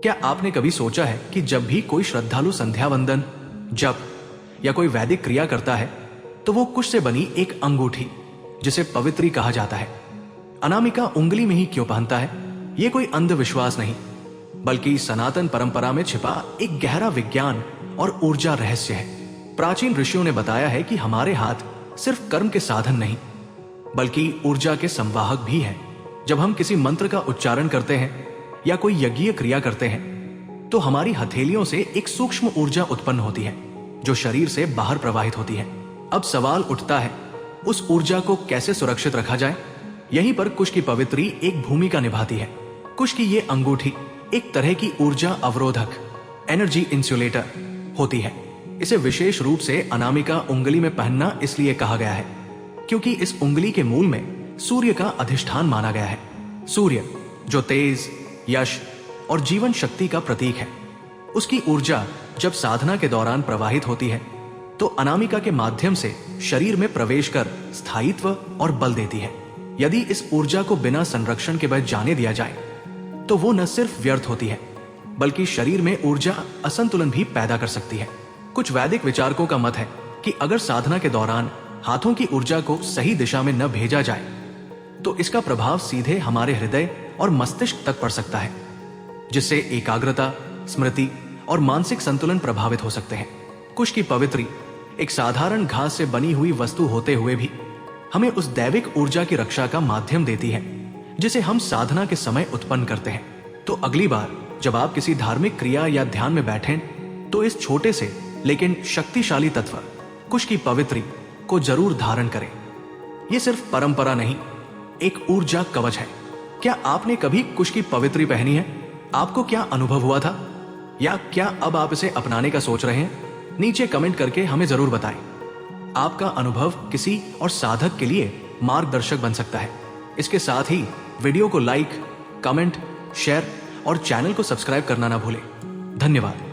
क्या आपने कभी सोचा है कि जब भी कोई श्रद्धालु संध्या वंदन, जप या कोई वैदिक क्रिया करता है तो वो कुश से बनी एक अंगूठी, जिसे पवित्री कहा जाता है, अनामिका उंगली में ही क्यों पहनता है? ये कोई अंधविश्वास नहीं, बल्कि सनातन परंपरा में छिपा एक गहरा विज्ञान और ऊर्जा रहस्य है। प्राचीन ऋषियों ने बताया है कि हमारे हाथ सिर्फ कर्म के साधन नहीं, बल्कि ऊर्जा के संवाहक भी हैं। जब हम किसी मंत्र का उच्चारण करते हैं या कोई यज्ञीय क्रिया करते हैं तो हमारी हथेलियों से एक सूक्ष्म ऊर्जा उत्पन्न होती है जो शरीर से बाहर प्रवाहित होती है। अब सवाल उठता है, उस ऊर्जा को कैसे सुरक्षित रखा जाए? यहीं पर कुश की पवित्री एक भूमिका निभाती है। कुश की ये अंगूठी एक तरह की ऊर्जा अवरोधक, एनर्जी इंसुलेटर होती है। इसे विशेष रूप से अनामिका उंगली में पहनना इसलिए कहा गया है क्योंकि इस उंगली के मूल में सूर्य का अधिष्ठान माना गया है। सूर्य जो तेज, यश और जीवन शक्ति का प्रतीक है, उसकी ऊर्जा जब साधना के दौरान प्रवाहित होती है तो अनामिका के माध्यम से शरीर में प्रवेश कर स्थायित्व और बल देती है। यदि इस ऊर्जा को बिना संरक्षण के बस जाने दिया जाए तो वो न सिर्फ व्यर्थ होती है बल्कि शरीर में ऊर्जा असंतुलन भी पैदा कर सकती है। कुछ वैदिक विचारकों का मत है कि अगर साधना के दौरान हाथों की ऊर्जा को सही दिशा में न भेजा जाए तो इसका प्रभाव सीधे हमारे हृदय और मस्तिष्क तक पड़ सकता है, जिससे एकाग्रता, स्मृति और मानसिक संतुलन प्रभावित हो सकते हैं। कुश की पवित्री एक साधारण घास से बनी हुई वस्तु होते हुए भी हमें उस दैविक ऊर्जा की रक्षा का माध्यम देती है जिसे हम साधना के समय उत्पन्न करते हैं। तो अगली बार जब आप किसी धार्मिक क्रिया या ध्यान में बैठें तो इस छोटे से लेकिन शक्तिशाली तत्व कुश की पवित्री को जरूर धारण करें। यह सिर्फ परंपरा नहीं, एक ऊर्जा कवच है। क्या आपने कभी कुश की पवित्री पहनी है? आपको क्या अनुभव हुआ था? या क्या अब आप इसे अपनाने का सोच रहे हैं? नीचे कमेंट करके हमें जरूर बताएं। आपका अनुभव किसी और साधक के लिए मार्गदर्शक बन सकता है। इसके साथ ही वीडियो को लाइक, कमेंट, शेयर और चैनल को सब्सक्राइब करना ना भूलें। धन्यवाद।